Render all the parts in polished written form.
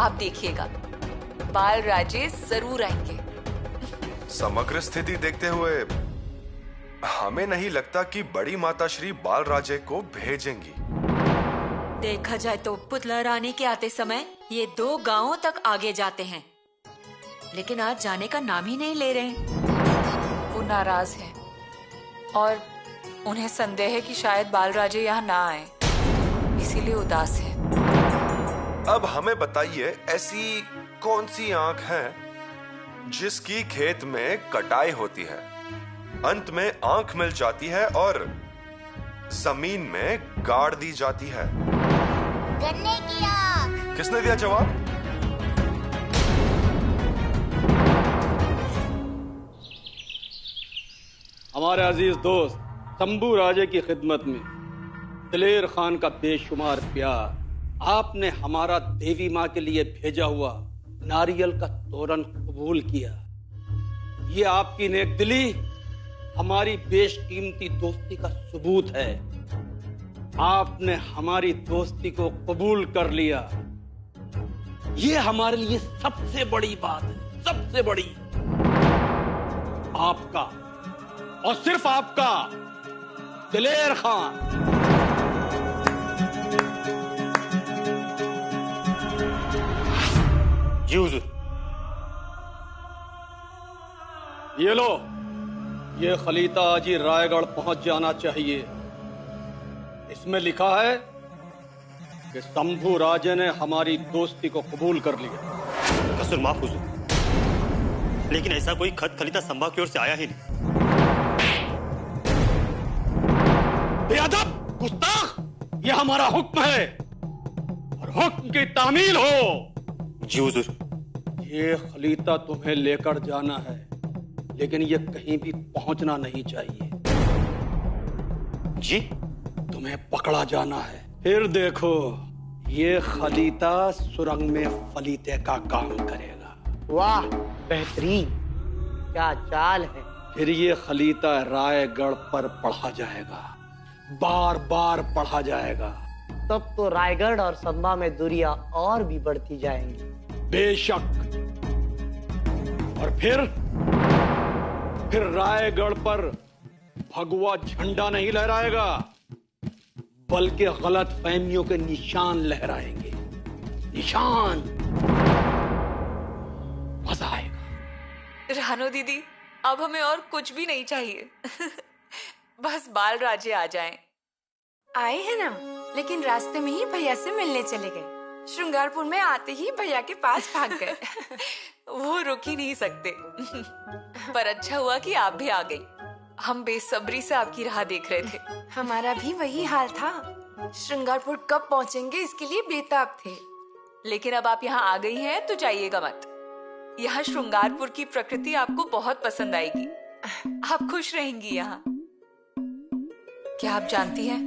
आप देखिएगा, बाल राजे जरूर आएंगे। समग्र स्थिति देखते हुए हमें नहीं लगता कि बड़ी माता श्री बाल राजे को भेजेंगी। देखा जाए तो पुतला रानी के आते समय ये 2 गांवों तक आगे जाते हैं, लेकिन आज जाने का नाम ही नहीं ले रहे। वो नाराज हैं और उन्हें संदेह है कि शायद बाल राजे यहाँ ना आए, इसीलिए उदास है। अब हमें बताइए, ऐसी कौन सी आंख है जिसकी खेत में कटाई होती है, अंत में आंख मिल जाती है और जमीन में गाड़ दी जाती है? गन्ने की आंख। किसने दिया जवाब? हमारे अजीज दोस्त शंभू राजे की खिदमत में दिलेर खान का बेशुमार प्यार, आपने हमारा देवी माँ के लिए भेजा हुआ नारियल का तोरण कबूल किया। ये आपकी नेकदिली हमारी बेशकीमती दोस्ती का सबूत है। आपने हमारी दोस्ती को कबूल कर लिया, ये हमारे लिए सबसे बड़ी बात है, सबसे बड़ी। आपका और सिर्फ आपका दिलेर खान। जी हुजूर। ये लो, ये खलीता आज ही रायगढ़ पहुंच जाना चाहिए। इसमें लिखा है कि शंभू राजे ने हमारी दोस्ती को कबूल कर लिया। कसूर माफ हुजूर, लेकिन ऐसा कोई खत खलीता संभा की ओर से आया ही नहीं। बेअदब, गुस्ताख, ये हमारा हुक्म है और हुक्म की तामील हो। जी हुजूर। ये खलीता तुम्हें लेकर जाना है, लेकिन ये कहीं भी पहुंचना नहीं चाहिए। जी? तुम्हें पकड़ा जाना है। फिर देखो, ये खलीता सुरंग में फलीते का काम करेगा। वाह, बेहतरीन, क्या चाल है। फिर ये खलीता रायगढ़ पर पढ़ा जाएगा, बार बार पढ़ा जाएगा। तब तो रायगढ़ और संभा में दूरियां और भी बढ़ती जाएंगी। बेशक। और फिर रायगढ़ पर भगवा झंडा नहीं लहराएगा, बल्कि गलत फहमियों के निशान लहराएंगे। निशान। मजा आएगा। रानो दीदी, अब हमें और कुछ भी नहीं चाहिए। बस बाल राजे आ जाएं। आए हैं ना, लेकिन रास्ते में ही भैया से मिलने चले गए। श्रृंगारपुर में आते ही भैया के पास भाग गए। वो रुक ही नहीं सकते। पर अच्छा हुआ कि आप भी आ गई। हम बेसब्री से आपकी राह देख रहे थे। हमारा भी वही हाल था। श्रृंगारपुर कब पहुंचेंगे इसके लिए बेताब थे। लेकिन अब आप यहाँ आ गई हैं तो जाइएगा मत। यहाँ श्रृंगारपुर की प्रकृति आपको बहुत पसंद आएगी। आप खुश रहेंगी यहाँ। क्या आप जानती हैं,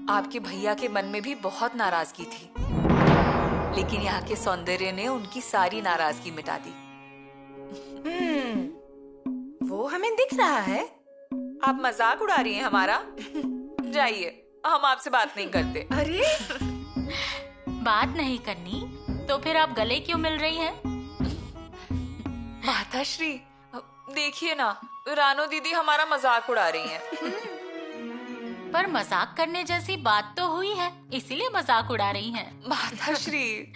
आपके भैया के मन में भी बहुत नाराजगी थी, लेकिन यहाँ के सौंदर्य ने उनकी सारी नाराजगी मिटा दी। वो हमें दिख रहा है। आप मजाक उड़ा रही हैं हमारा। जाइए, हम आपसे बात नहीं करते। अरे बात नहीं करनी तो फिर आप गले क्यों मिल रही हैं? माताश्री, देखिए ना, रानो दीदी हमारा मजाक उड़ा रही हैं। पर मजाक करने जैसी बात तो हुई है, इसीलिए मजाक उड़ा रही हैं। माताश्री।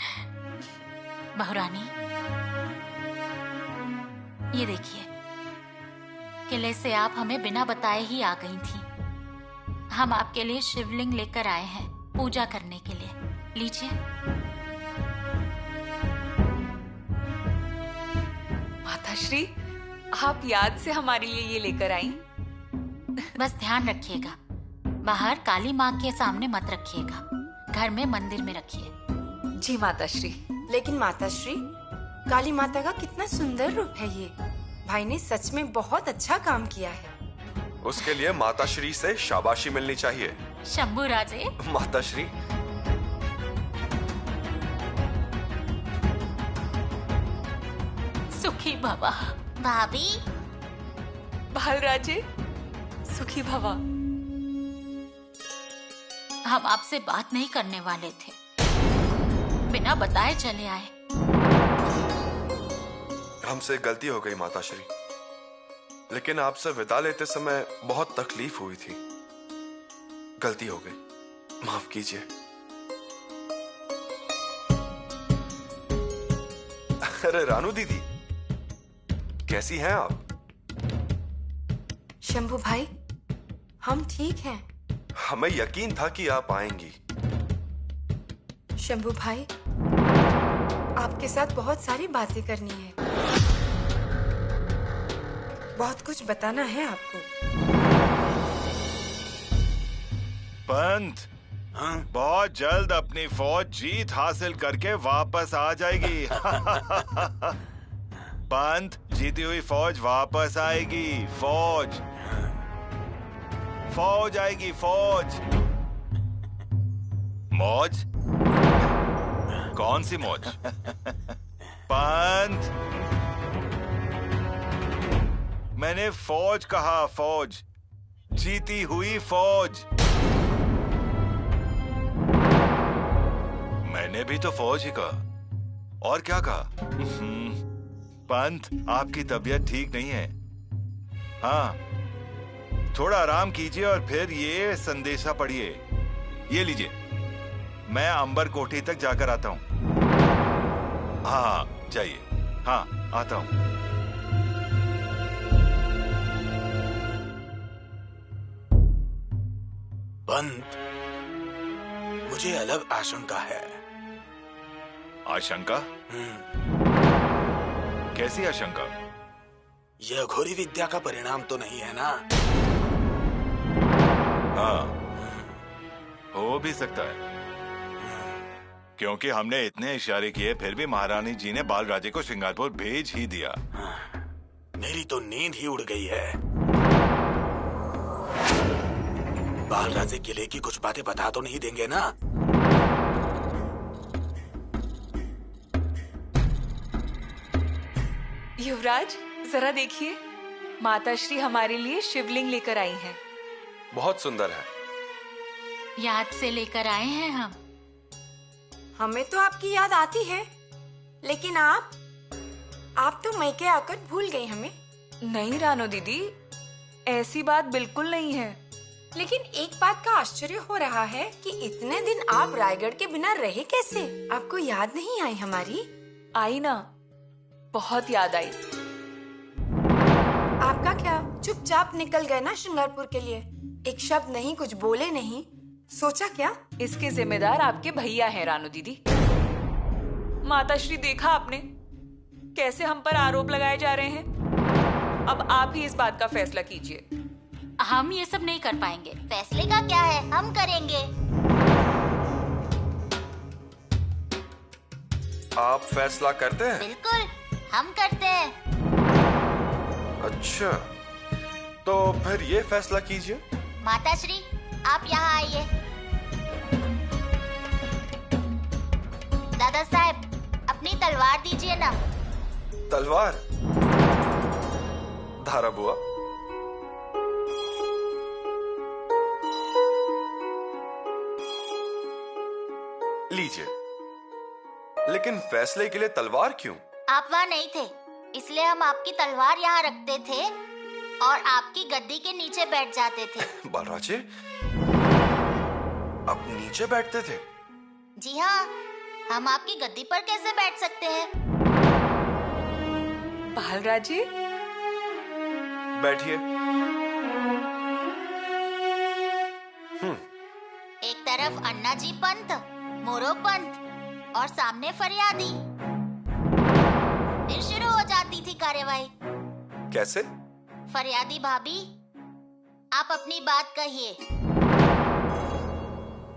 बहुरानी, ये देखिए, किले से आप हमें बिना बताए ही आ गई थी। हम आपके लिए शिवलिंग लेकर आए हैं पूजा करने के लिए। लीजिए। माताश्री, आप याद से हमारे लिए ये लेकर आई। बस ध्यान रखिएगा, बाहर काली माँ के सामने मत रखिएगा, घर में मंदिर में रखिए। जी माताश्री। लेकिन माताश्री, काली माता का कितना सुंदर रूप है ये। भाई ने सच में बहुत अच्छा काम किया है। उसके लिए माताश्री से शाबाशी मिलनी चाहिए। शंभू राजे। माताश्री। सुखी भवा। भाभी। बाल राजे, सुखी भवा। हम आपसे बात नहीं करने वाले थे। बिना बिना बताए चले आए। हमसे गलती हो गई माताश्री, लेकिन आपसे विदा लेते समय बहुत तकलीफ हुई थी। गलती हो गई, माफ कीजिए। अरे रानू दीदी, कैसी हैं आप? शंभू भाई, हम ठीक हैं। हमें यकीन था कि आप आएंगी। शंभू भाई, आपके साथ बहुत सारी बातें करनी है, बहुत कुछ बताना है आपको। पंत, बहुत जल्द अपनी फौज जीत हासिल करके वापस आ जाएगी। पंत, जीती हुई फौज वापस आएगी। फौज फौज आएगी, फौज। मौज? कौन सी मौज? पंत, मैंने फौज कहा, फौज, जीती हुई फौज। मैंने भी तो फौज ही कहा, और क्या कहा? पंत, आपकी तबीयत ठीक नहीं है। हाँ, थोड़ा आराम कीजिए और फिर ये संदेशा पढ़िए। ये लीजिए, मैं अंबर कोठी तक जाकर आता हूं। हाँ, जाइए। हाँ, आता हूं। पंत, मुझे अलग आशंका है। आशंका? कैसी आशंका? यह घोरी विद्या का परिणाम तो नहीं है ना? हाँ, हो भी सकता है, क्योंकि हमने इतने इशारे किए फिर भी महारानी जी ने बालराजे को श्रृंगारपुर भेज ही दिया। मेरी तो नींद ही उड़ गई है। बालराजे किले की कुछ बातें बता तो नहीं देंगे ना? युवराज, जरा देखिए, माताश्री हमारे लिए शिवलिंग लेकर आई हैं। बहुत सुंदर है। याद से लेकर आए हैं हम। हमें तो आपकी याद आती है, लेकिन आप तो मैके आकर भूल गई हमें। नहीं रानो दीदी, ऐसी बात बिल्कुल नहीं है। लेकिन एक बात का आश्चर्य हो रहा है कि इतने दिन आप रायगढ़ के बिना रहे कैसे? आपको याद नहीं आई हमारी? आई ना, बहुत याद आई। आपका क्या, चुपचाप निकल गए ना श्रृंगारपुर के लिए? एक शब्द नहीं, कुछ बोले नहीं। सोचा क्या? इसके जिम्मेदार आपके भैया हैं रानू दीदी। माताश्री, देखा आपने कैसे हम पर आरोप लगाए जा रहे हैं? अब आप ही इस बात का फैसला कीजिए। हम ये सब नहीं कर पाएंगे। फैसले का क्या है, हम करेंगे। आप फैसला करते हैं? बिल्कुल, हम करते हैं। अच्छा, तो फिर ये फैसला कीजिए। माताश्री, आप यहाँ आइए। दादा साहब, अपनी तलवार दीजिए ना। तलवार? धारा बुआ। लीजिए। लेकिन फैसले के लिए तलवार क्यों? आप वहाँ नहीं थे, इसलिए हम आपकी तलवार यहाँ रखते थे और आपकी गद्दी के नीचे बैठ जाते थे। बालराजे, आप नीचे बैठते थे? जी हाँ, हम आपकी गद्दी पर कैसे बैठ सकते हैं? बालराजे, बैठिए। एक तरफ अन्ना जी पंत, मोरो पंत और सामने फरियादी। फिर शुरू हो जाती थी कार्यवाही। कैसे? फरियादी भाभी, आप अपनी बात कहिए।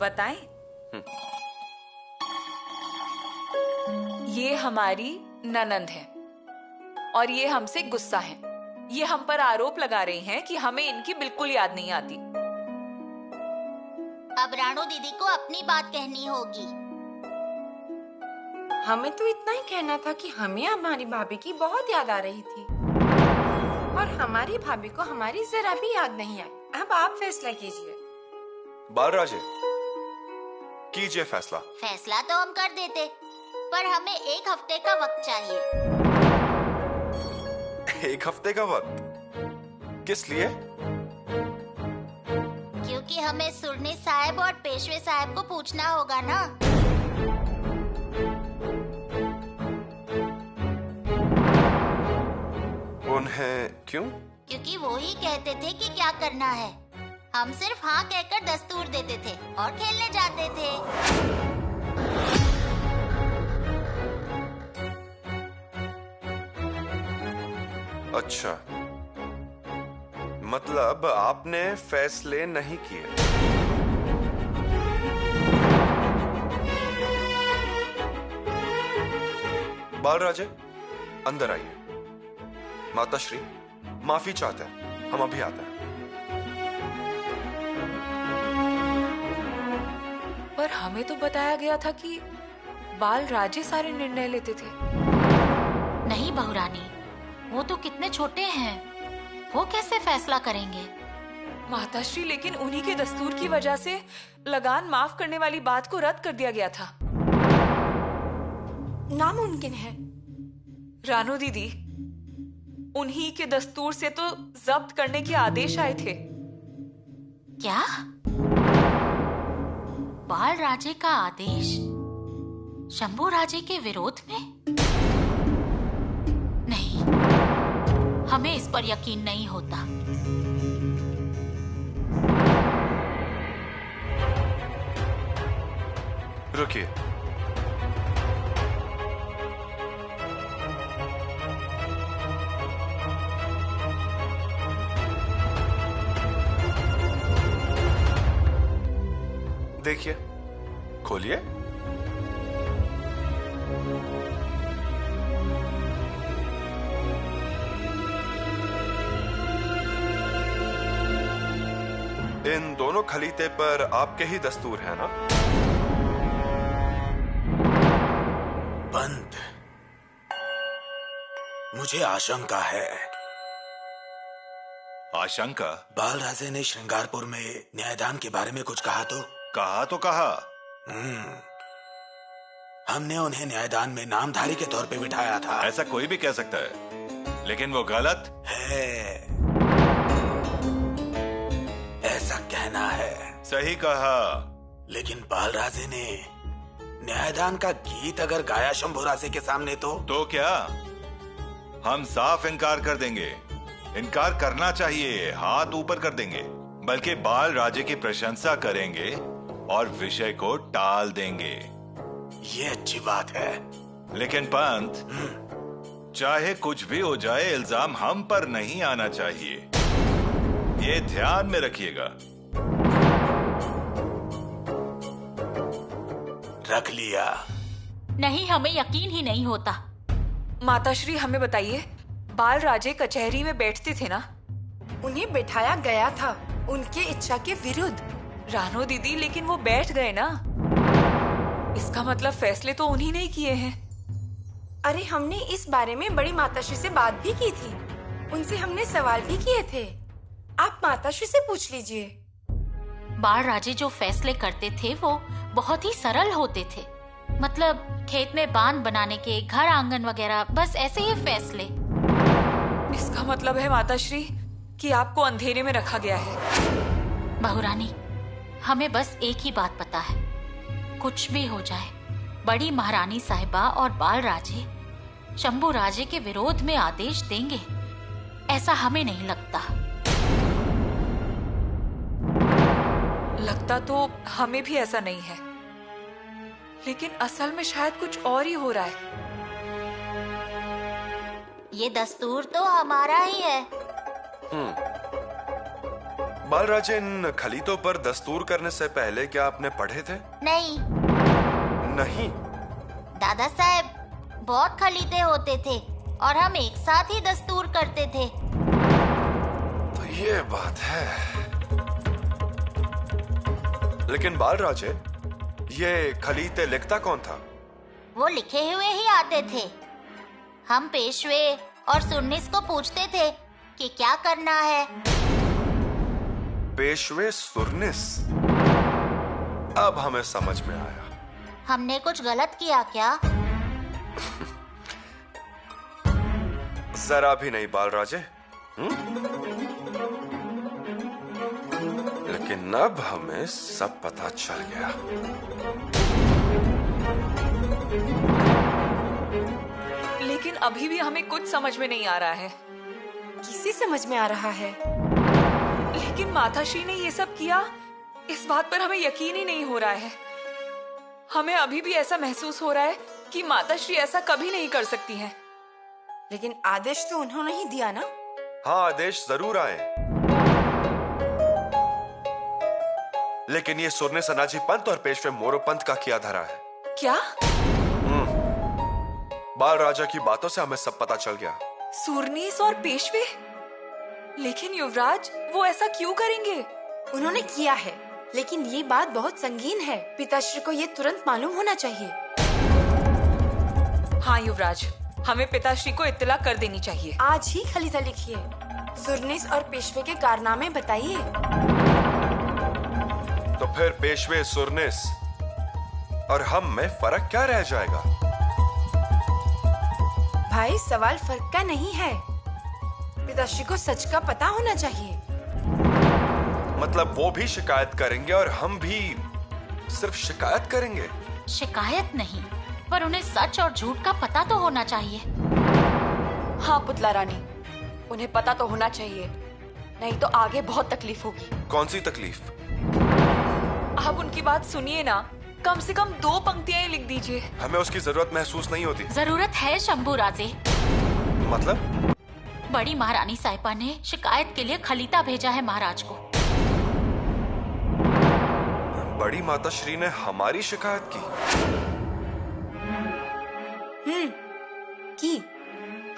बताएं? ये हमारी ननंद है और ये हमसे गुस्सा है। ये हम पर आरोप लगा रही हैं कि हमें इनकी बिल्कुल याद नहीं आती। अब रानू दीदी को अपनी बात कहनी होगी। हमें तो इतना ही कहना था कि हमें हमारी भाभी की बहुत याद आ रही थी और हमारी भाभी को हमारी जरा भी याद नहीं आई। अब आप फैसला कीजिए। बालराजे, कीजिए फैसला। फैसला तो हम कर देते, पर हमें 1 हफ्ते का वक्त चाहिए। 1 हफ्ते का वक्त? किस लिए? क्योंकि हमें सुरनी साहब और पेशवे साहब को पूछना होगा ना। उन्हें क्यों? क्योंकि वो ही कहते थे कि क्या करना है। हम सिर्फ हाँ कहकर दस्तूर देते थे और खेलने जाते थे। अच्छा, मतलब आपने फैसले नहीं किए। बालराजे, अंदर आइए। माताश्री, माफी चाहते हैं, हम अभी आते हैं। पर हमें तो बताया गया था कि बालराजे सारे निर्णय लेते थे। नहीं बहुरानी, वो तो कितने छोटे हैं, वो कैसे फैसला करेंगे? माताश्री, लेकिन उन्हीं के दस्तूर की वजह से लगान माफ करने वाली बात को रद्द कर दिया गया था। नामुमकिन है। रानू दीदी, उन्हीं के दस्तूर से तो जब्त करने के आदेश आए थे। क्या? बाल राजे का आदेश शंभू राजे के विरोध में? नहीं, हमें इस पर यकीन नहीं होता। रुकिए। देखिए, खोलिए। इन दोनों खलीते पर आपके ही दस्तूर है ना? पंत, मुझे आशंका है। आशंका? बालराजे ने श्रृंगारपुर में न्यायदान के बारे में कुछ कहा तो? कहा तो कहा। हमने उन्हें न्यायदान में नामधारी के तौर पे बिठाया था। ऐसा कोई भी कह सकता है, लेकिन वो गलत है। ऐसा कहना है। सही कहा। लेकिन बालराजे ने न्यायदान का गीत अगर गाया शंभू राजे के सामने तो क्या? हम साफ इनकार कर देंगे। इनकार करना चाहिए, हाथ ऊपर कर देंगे। बल्कि बाल राजे की प्रशंसा करेंगे और विषय को टाल देंगे। ये अच्छी बात है। लेकिन पंत, चाहे कुछ भी हो जाए, इल्जाम हम पर नहीं आना चाहिए। ये ध्यान में रखिएगा। रख लिया। नहीं, हमें यकीन ही नहीं होता। माताश्री, हमें बताइए, बालराजे कचहरी में बैठते थे ना? उन्हें बैठाया गया था उनकी इच्छा के विरुद्ध। रानो दीदी, लेकिन वो बैठ गए ना। इसका मतलब फैसले तो उन्हीं ने किए हैं। अरे, हमने इस बारे में बड़ी माताश्री से बात भी की थी। उनसे हमने सवाल भी किए थे। आप माताश्री से पूछ लीजिए। बाल राजे जो फैसले करते थे वो बहुत ही सरल होते थे। मतलब खेत में बांध बनाने के, घर आंगन वगैरह, बस ऐसे ही फैसले। इसका मतलब है माताश्री कि आपको अंधेरे में रखा गया है। बहुरानी, हमें बस एक ही बात पता है, कुछ भी हो जाए, बड़ी महारानी साहिबा और बाल राजे शंभू राजे के विरोध में आदेश देंगे, ऐसा हमें नहीं लगता। लगता तो हमें भी ऐसा नहीं है, लेकिन असल में शायद कुछ और ही हो रहा है। ये दस्तूर तो हमारा ही है। बालराजे, इन खलीतों पर दस्तूर करने से पहले क्या आपने पढ़े थे? नहीं। नहीं? दादा साहब, बहुत खलीते होते थे और हम एक साथ ही दस्तूर करते थे। तो ये बात है। लेकिन बालराजे, ये खलीते लिखता कौन था? वो लिखे हुए ही आते थे। हम पेशवे और सुन्निस को पूछते थे कि क्या करना है। पेशवे सुरनिस? अब हमें समझ में आया। हमने कुछ गलत किया क्या? जरा भी नहीं बालराजे। लेकिन अब हमें सब पता चल गया। लेकिन अभी भी हमें कुछ समझ में नहीं आ रहा है। किसे समझ में आ रहा है? लेकिन माताश्री ने ये सब किया, इस बात पर हमें यकीन ही नहीं हो रहा है। हमें अभी भी ऐसा महसूस हो रहा है कि माताश्री ऐसा कभी नहीं कर सकती हैं। लेकिन आदेश तो उन्होंने ही दिया ना। हाँ, आदेश जरूर आए, लेकिन ये सुरने सनाजी पंत और पेशवे मोरो पंत का किया धरा है। क्या? बाल राजा की बातों से हमें सब पता चल गया। सूरनीस और पेशवे? लेकिन युवराज, वो ऐसा क्यों करेंगे? उन्होंने किया है, लेकिन ये बात बहुत संगीन है। पिताश्री को ये तुरंत मालूम होना चाहिए। हाँ युवराज, हमें पिताश्री को इत्तला कर देनी चाहिए। आज ही खलीता लिखिए, सुरनीस और पेशवे के कारनामे बताइए। तो फिर पेशवे, सुरनीस और हम में फर्क क्या रह जाएगा? भाई, सवाल फर्क का नहीं है। पिताश्री को सच का पता होना चाहिए। मतलब वो भी शिकायत करेंगे और हम भी सिर्फ शिकायत करेंगे? शिकायत नहीं, पर उन्हें सच और झूठ का पता तो होना चाहिए। हाँ पुतला रानी, उन्हें पता तो होना चाहिए, नहीं तो आगे बहुत तकलीफ होगी। कौन सी तकलीफ? आप उनकी बात सुनिए ना, कम से कम 2 पंक्तियां लिख दीजिए। हमें उसकी जरूरत महसूस नहीं होती। जरूरत है शंभू राजे। मतलब? बड़ी महारानी साहिबा ने शिकायत के लिए खलीता भेजा है महाराज को। बड़ी माताश्री ने हमारी शिकायत की? की।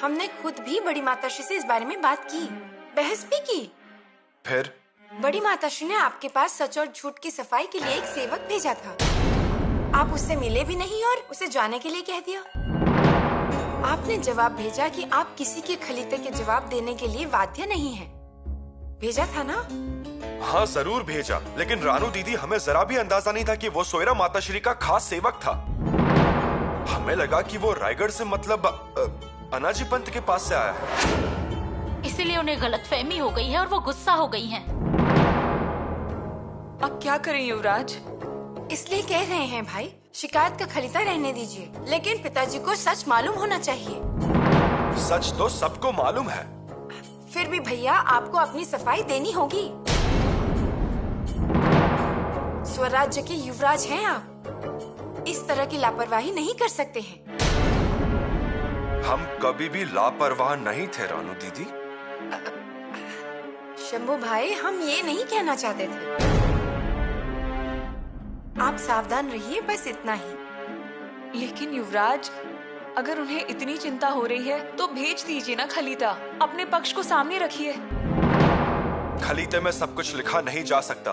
हमने खुद भी बड़ी माताश्री से इस बारे में बात की, बहस भी की। फिर? बड़ी माताश्री ने आपके पास सच और झूठ की सफाई के लिए एक सेवक भेजा था। आप उससे मिले भी नहीं और उसे जाने के लिए कह दिया। आपने जवाब भेजा कि आप किसी के खलीते के जवाब देने के लिए बाध्य नहीं हैं। भेजा था ना? हाँ जरूर भेजा, लेकिन रानू दीदी, हमें जरा भी अंदाजा नहीं था कि वो सोयरा माताश्री का खास सेवक था। हमें लगा कि वो रायगढ़ से, मतलब अनाजी पंत के पास से आया है। इसीलिए उन्हें गलतफहमी हो गई है और वो गुस्सा हो गई हैं। अब क्या करें युवराज? इसलिए कह रहे हैं भाई, शिकायत का खलीता रहने दीजिए, लेकिन पिताजी को सच मालूम होना चाहिए। सच तो सबको मालूम है। फिर भी भैया, आपको अपनी सफाई देनी होगी। स्वराज्य के युवराज हैं आप, इस तरह की लापरवाही नहीं कर सकते हैं। हम कभी भी लापरवाह नहीं थे रानू दीदी। शंभू भाई, हम ये नहीं कहना चाहते थे। आप सावधान रहिए, बस इतना ही। लेकिन युवराज, अगर उन्हें इतनी चिंता हो रही है तो भेज दीजिए ना खलीता, अपने पक्ष को सामने रखिए। खलीते में सब कुछ लिखा नहीं जा सकता।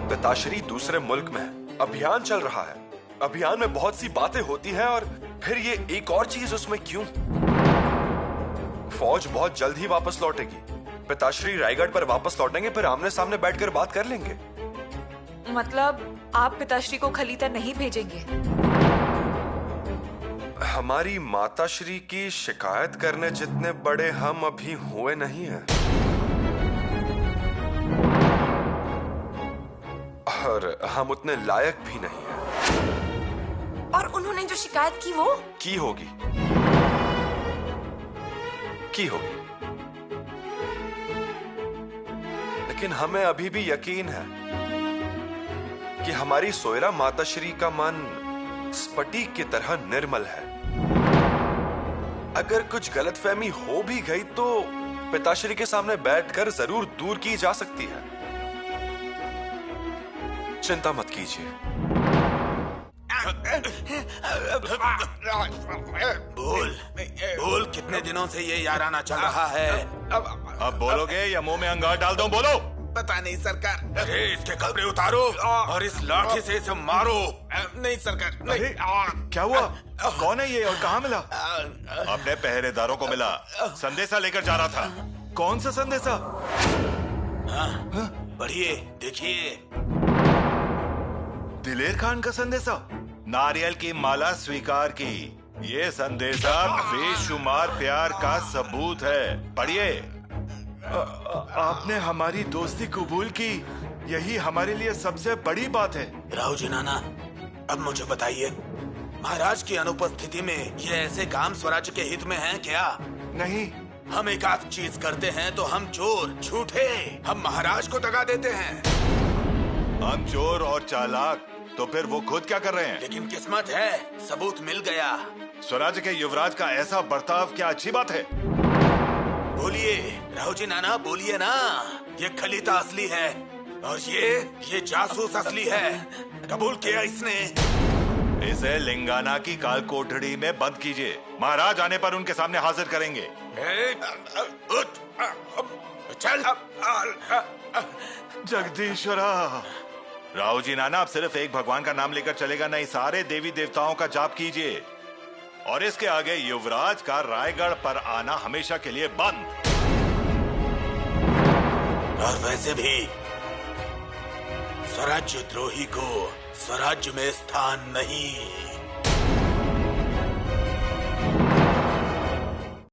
पिताश्री दूसरे मुल्क में अभियान चल रहा है। अभियान में बहुत सी बातें होती हैं और फिर ये एक और चीज उसमें क्यों? फौज बहुत जल्द ही वापस लौटेगी। पिताश्री रायगढ़ पर वापस लौटेंगे, फिर आमने सामने बैठकर बात कर लेंगे। मतलब आप पिताश्री को खलीता नहीं भेजेंगे? हमारी माताश्री की शिकायत करने जितने बड़े हम अभी हुए नहीं हैं। और हम उतने लायक भी नहीं हैं। और उन्होंने जो शिकायत की वो की होगी। लेकिन हमें अभी भी यकीन है कि हमारी सोयरा माताश्री का मन स्फटिक की तरह निर्मल है। अगर कुछ गलतफहमी हो भी गई तो पिताश्री के सामने बैठकर जरूर दूर की जा सकती है। चिंता मत कीजिए। बोल कितने दिनों से ये याराना चल रहा है? अब बोलोगे या मुंह में अंगार डाल दूं? बोलो। पता नहीं सरकार। अरे इसके कपड़े उतारो और इस लाठी से इसे मारो। नहीं सरकार, नहीं। क्या हुआ? कौन है ये और कहाँ मिला? अपने पहरेदारों को मिला, संदेशा लेकर जा रहा था। कौन सा संदेशा? पढ़िए, देखिए। दिलेर खान का संदेशा। नारियल की माला स्वीकार की, ये संदेशा बेशुमार प्यार का सबूत है। पढ़िए। आपने हमारी दोस्ती कबूल की, यही हमारे लिए सबसे बड़ी बात है। राव जी नाना, अब मुझे बताइए, महाराज की अनुपस्थिति में ये ऐसे काम स्वराज्य के हित में हैं क्या? नहीं। हम एक आध चीज करते हैं तो हम चोर, झूठे, हम महाराज को दगा देते हैं। हम चोर और चालाक, तो फिर वो खुद क्या कर रहे हैं? लेकिन किस्मत है, सबूत मिल गया। स्वराज्य के युवराज का ऐसा बर्ताव क्या अच्छी बात है? बोलिए राव जी नाना, बोलिए ना। ये खलीता असली है और ये जासूस असली है। कबूल किया इसने। इसे लिंगाना की काल कोठड़ी में बंद कीजिए। महाराज आने पर उनके सामने हाजिर करेंगे। चल। जगदीश्वरा। राव जी नाना, अब सिर्फ एक भगवान का नाम लेकर चलेगा नहीं, सारे देवी देवताओं का जाप कीजिए। और इसके आगे युवराज का रायगढ़ पर आना हमेशा के लिए बंद। और वैसे भी स्वराज्य द्रोही को स्वराज्य में स्थान नहीं।